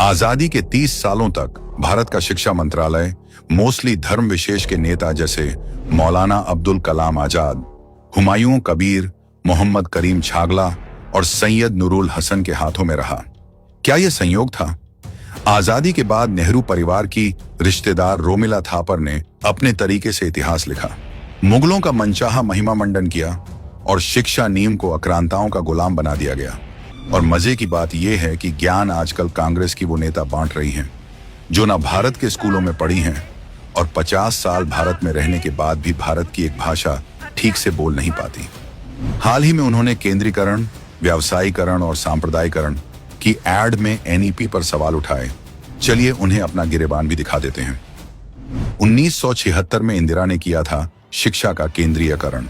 आजादी के 30 सालों तक भारत का शिक्षा मंत्रालय मोस्टली धर्म विशेष के नेता जैसे मौलाना अब्दुल कलाम आजाद, हुमायूं कबीर, मोहम्मद करीम छागला और सैयद नूरुल हसन के हाथों में रहा। क्या यह संयोग था? आजादी के बाद नेहरू परिवार की रिश्तेदार रोमिला थापर ने अपने तरीके से इतिहास लिखा, मुगलों का मनचाहा महिमा मंडन किया और शिक्षा नीम को आक्रांताओं का गुलाम बना दिया गया। और मजे की बात यह है कि ज्ञान आजकल कांग्रेस की वो नेता बांट रही हैं जो ना भारत के स्कूलों में पढ़ी हैं और 50 साल भारत में रहने के बाद भी भारत की एक भाषा ठीक से बोल नहीं पाती। हाल ही में उन्होंने केंद्रीकरण, व्यावसायीकरण और सांप्रदायिकरण की एड में एनईपी पर सवाल उठाए। चलिए उन्हें अपना गिरेबान भी दिखा देते हैं। 1976 में इंदिरा ने किया था शिक्षा का केंद्रीयकरण।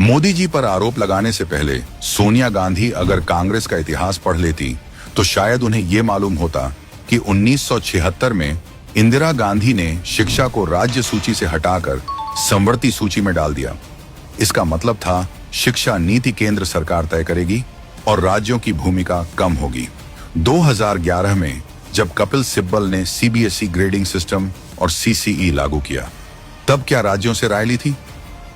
मोदी जी पर आरोप लगाने से पहले सोनिया गांधी अगर कांग्रेस का इतिहास पढ़ लेती तो शायद उन्हें यह मालूम होता कि 1976 में इंदिरा गांधी ने शिक्षा को राज्य सूची से हटाकर संवर्ती सूची में डाल दिया। इसका मतलब था शिक्षा नीति केंद्र सरकार तय करेगी और राज्यों की भूमिका कम होगी। 2011 में जब कपिल सिब्बल ने सीबीएसई ग्रेडिंग सिस्टम और सीसीई लागू किया, तब क्या राज्यों से राय ली थी?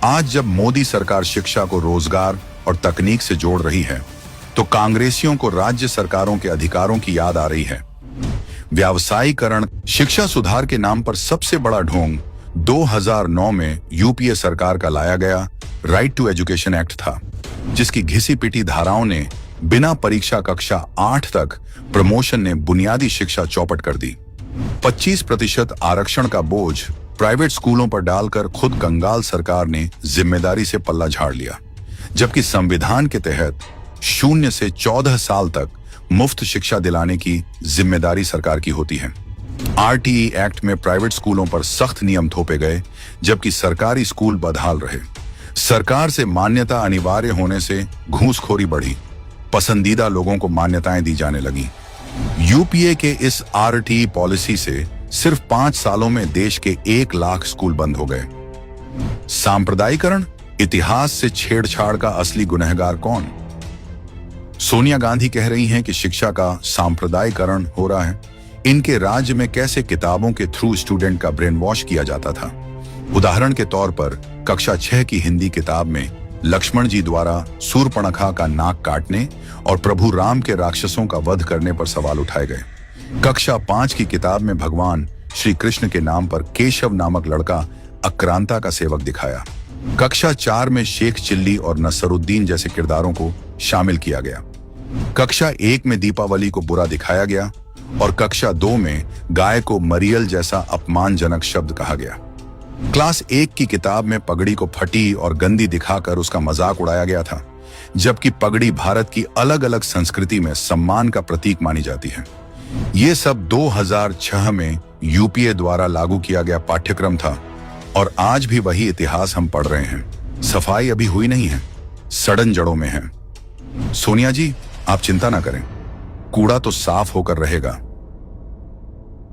आज जब मोदी सरकार शिक्षा को रोजगार और तकनीक से जोड़ रही है, तो कांग्रेसियों को राज्य सरकारों के अधिकारों की याद आ रही है। व्यावसायीकरण शिक्षा सुधार के नाम पर सबसे बड़ा ढोंग 2009 में यूपीए सरकार का लाया गया राइट टू एजुकेशन एक्ट था, जिसकी घिसी पिटी धाराओं ने बिना परीक्षा कक्षा 8 तक प्रमोशन ने बुनियादी शिक्षा चौपट कर दी। 25% आरक्षण का बोझ प्राइवेट स्कूलों पर डालकर खुद कंगाल सरकार ने जिम्मेदारी से पल्ला झाड़ लिया, जबकि संविधान के तहत 0 से 14 साल तक मुफ्त शिक्षा दिलाने की जिम्मेदारी सरकार की होती है। आरटीई एक्ट में प्राइवेट स्कूलों पर सख्त नियम थोपे गए, जबकि सरकारी स्कूल बदहाल रहे। सरकार से मान्यता अनिवार्य होने से घूसखोरी बढ़ी, पसंदीदा लोगों को मान्यताएं दी जाने लगी। यूपीए के इस आरटीई पॉलिसी से सिर्फ 5 सालों में देश के 1 लाख स्कूल बंद हो गए। सांप्रदायिकरण, इतिहास से छेड़छाड़ का असली गुनहगार कौन? सोनिया गांधी कह रही हैं कि शिक्षा का सांप्रदायिकरण हो रहा है। इनके राज्य में कैसे किताबों के थ्रू स्टूडेंट का ब्रेन वॉश किया जाता था। उदाहरण के तौर पर कक्षा 6 की हिंदी किताब में लक्ष्मण जी द्वारा सूर्पणखा का नाक काटने और प्रभु राम के राक्षसों का वध करने पर सवाल उठाए गए। कक्षा 5 की किताब में भगवान श्री कृष्ण के नाम पर केशव नामक लड़का आक्रांता का सेवक दिखाया। कक्षा 4 में शेख चिल्ली और नसरुद्दीन जैसे किरदारों को शामिल किया गया। कक्षा 1 में दीपावली को बुरा दिखाया गया और कक्षा 2 में गाय को मरियल जैसा अपमानजनक शब्द कहा गया। क्लास 1 की किताब में पगड़ी को फटी और गंदी दिखाकर उसका मजाक उड़ाया गया था, जबकि पगड़ी भारत की अलग अलग संस्कृति में सम्मान का प्रतीक मानी जाती है। ये सब 2006 में यूपीए द्वारा लागू किया गया पाठ्यक्रम था और आज भी वही इतिहास हम पढ़ रहे हैं। सफाई अभी हुई नहीं है, सड़न जड़ों में है। सोनिया जी, आप चिंता ना करें, कूड़ा तो साफ होकर रहेगा।